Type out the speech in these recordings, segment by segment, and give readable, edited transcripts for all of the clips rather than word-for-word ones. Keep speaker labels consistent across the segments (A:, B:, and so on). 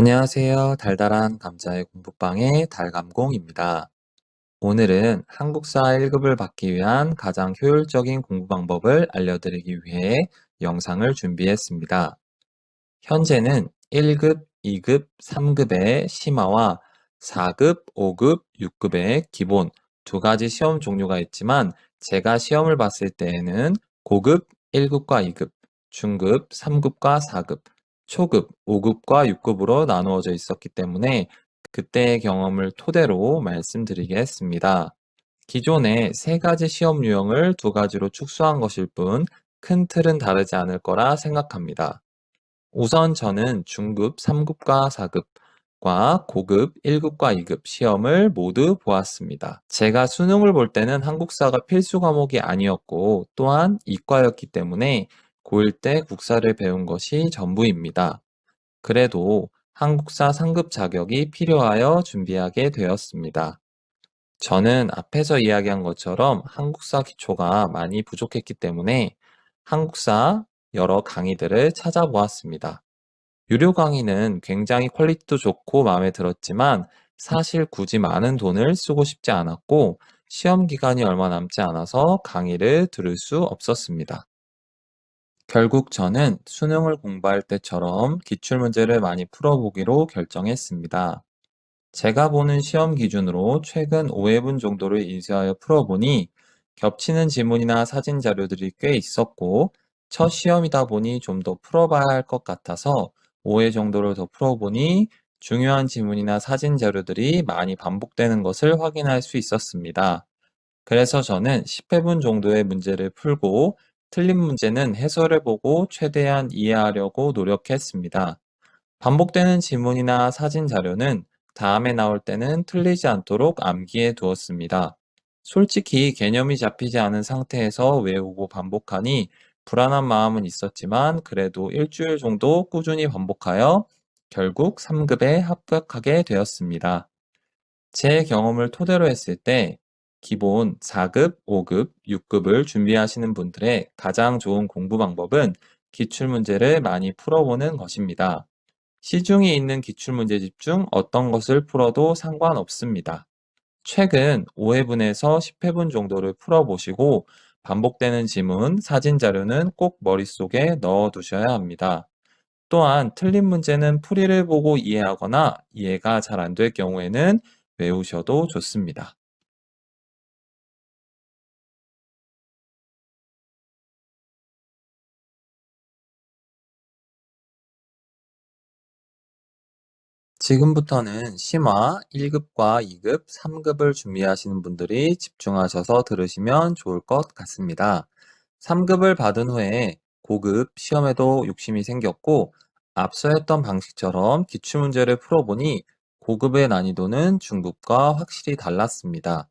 A: 안녕하세요. 달달한 감자의 공부방의 달감공입니다. 오늘은 한국사 1급을 받기 위한 가장 효율적인 공부 방법을 알려드리기 위해 영상을 준비했습니다. 현재는 1급, 2급, 3급의 심화와 4급, 5급, 6급의 기본 두 가지 시험 종류가 있지만 제가 시험을 봤을 때에는 고급 1급과 2급, 중급 3급과 4급, 초급 5급과 6급으로 나누어져 있었기 때문에 그때의 경험을 토대로 말씀드리겠습니다. 기존의 세 가지 시험 유형을 두 가지로 축소한 것일 뿐 큰 틀은 다르지 않을 거라 생각합니다. 우선 저는 중급 3급과 4급과 고급 1급과 2급 시험을 모두 보았습니다. 제가 수능을 볼 때는 한국사가 필수 과목이 아니었고 또한 이과였기 때문에 고1 때 국사를 배운 것이 전부입니다. 그래도 한국사 상급 자격이 필요하여 준비하게 되었습니다. 저는 앞에서 이야기한 것처럼 한국사 기초가 많이 부족했기 때문에 한국사 여러 강의들을 찾아보았습니다. 유료 강의는 굉장히 퀄리티도 좋고 마음에 들었지만 사실 굳이 많은 돈을 쓰고 싶지 않았고 시험 기간이 얼마 남지 않아서 강의를 들을 수 없었습니다. 결국 저는 수능을 공부할 때처럼 기출문제를 많이 풀어보기로 결정했습니다. 제가 보는 시험 기준으로 최근 5회분 정도를 인쇄하여 풀어보니 겹치는 지문이나 사진 자료들이 꽤 있었고 첫 시험이다 보니 좀 더 풀어봐야 할 것 같아서 5회 정도를 더 풀어보니 중요한 지문이나 사진 자료들이 많이 반복되는 것을 확인할 수 있었습니다. 그래서 저는 10회분 정도의 문제를 풀고 틀린 문제는 해설을 보고 최대한 이해하려고 노력했습니다. 반복되는 지문이나 사진 자료는 다음에 나올 때는 틀리지 않도록 암기해 두었습니다. 솔직히 개념이 잡히지 않은 상태에서 외우고 반복하니 불안한 마음은 있었지만 그래도 일주일 정도 꾸준히 반복하여 결국 3급에 합격하게 되었습니다. 제 경험을 토대로 했을 때 기본 4급, 5급, 6급을 준비하시는 분들의 가장 좋은 공부 방법은 기출문제를 많이 풀어보는 것입니다. 시중에 있는 기출문제집 중 어떤 것을 풀어도 상관없습니다. 최근 5회분에서 10회분 정도를 풀어보시고 반복되는 지문, 사진 자료는 꼭 머릿속에 넣어두셔야 합니다. 또한 틀린 문제는 풀이를 보고 이해하거나 이해가 잘 안 될 경우에는 외우셔도 좋습니다. 지금부터는 심화 1급과 2급, 3급을 준비하시는 분들이 집중하셔서 들으시면 좋을 것 같습니다. 3급을 받은 후에 고급 시험에도 욕심이 생겼고 앞서 했던 방식처럼 기출문제를 풀어보니 고급의 난이도는 중급과 확실히 달랐습니다.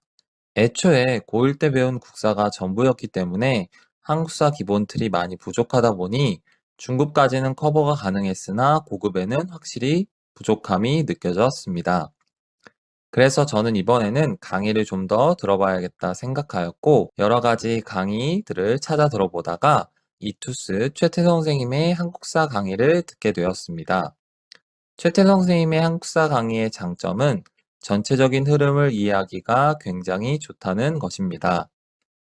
A: 애초에 고1 때 배운 국사가 전부였기 때문에 한국사 기본 틀이 많이 부족하다 보니 중급까지는 커버가 가능했으나 고급에는 확실히 부족함이 느껴졌습니다. 그래서 저는 이번에는 강의를 좀 더 들어봐야겠다 생각하였고 여러 가지 강의들을 찾아 들어보다가 이투스 최태 선생님의 한국사 강의를 듣게 되었습니다. 최태 선생님의 한국사 강의의 장점은 전체적인 흐름을 이해하기가 굉장히 좋다는 것입니다.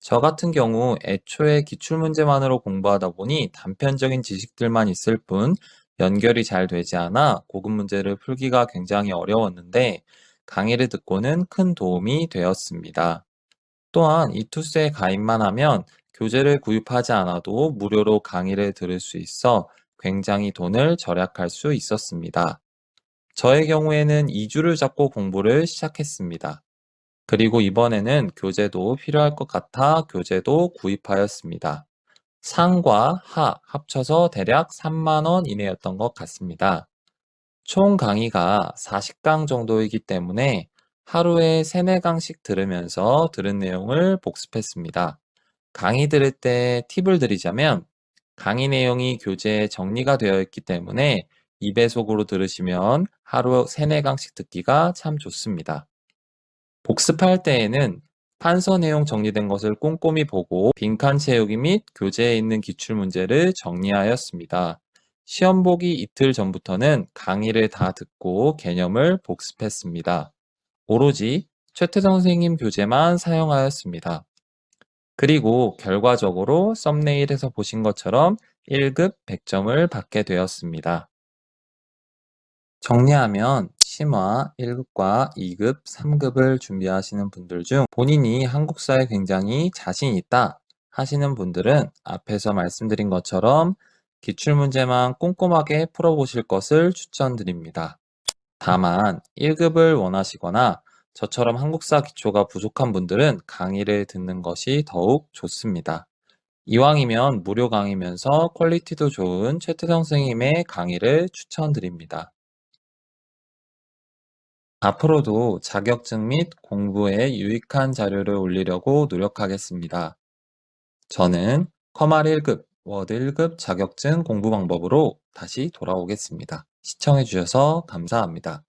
A: 저 같은 경우 애초에 기출문제만으로 공부하다 보니 단편적인 지식들만 있을 뿐 연결이 잘 되지 않아 고급 문제를 풀기가 굉장히 어려웠는데 강의를 듣고는 큰 도움이 되었습니다. 또한 이투스에 가입만 하면 교재를 구입하지 않아도 무료로 강의를 들을 수 있어 굉장히 돈을 절약할 수 있었습니다. 저의 경우에는 2주를 잡고 공부를 시작했습니다. 그리고 이번에는 교재도 필요할 것 같아 교재도 구입하였습니다. 상과 하 합쳐서 대략 3만 원 이내였던 것 같습니다. 총 강의가 40강 정도이기 때문에 하루에 3, 4강씩 들으면서 들은 내용을 복습했습니다. 강의 들을 때 팁을 드리자면 강의 내용이 교재에 정리가 되어 있기 때문에 2배속으로 들으시면 하루 3, 4강씩 듣기가 참 좋습니다. 복습할 때에는 판서 내용 정리된 것을 꼼꼼히 보고 빈칸 채우기 및 교재에 있는 기출문제를 정리하였습니다. 시험 보기 이틀 전부터는 강의를 다 듣고 개념을 복습했습니다. 오로지 최태 선생님 교재만 사용하였습니다. 그리고 결과적으로 썸네일에서 보신 것처럼 1급 100점을 받게 되었습니다. 정리하면 심화 1급과 2급, 3급을 준비하시는 분들 중 본인이 한국사에 굉장히 자신 있다 하시는 분들은 앞에서 말씀드린 것처럼 기출문제만 꼼꼼하게 풀어보실 것을 추천드립니다. 다만 1급을 원하시거나 저처럼 한국사 기초가 부족한 분들은 강의를 듣는 것이 더욱 좋습니다. 이왕이면 무료 강의면서 퀄리티도 좋은 최태성 선생님의 강의를 추천드립니다. 앞으로도 자격증 및 공부에 유익한 자료를 올리려고 노력하겠습니다. 저는 커말 1급, 워드 1급 자격증 공부 방법으로 다시 돌아오겠습니다. 시청해주셔서 감사합니다.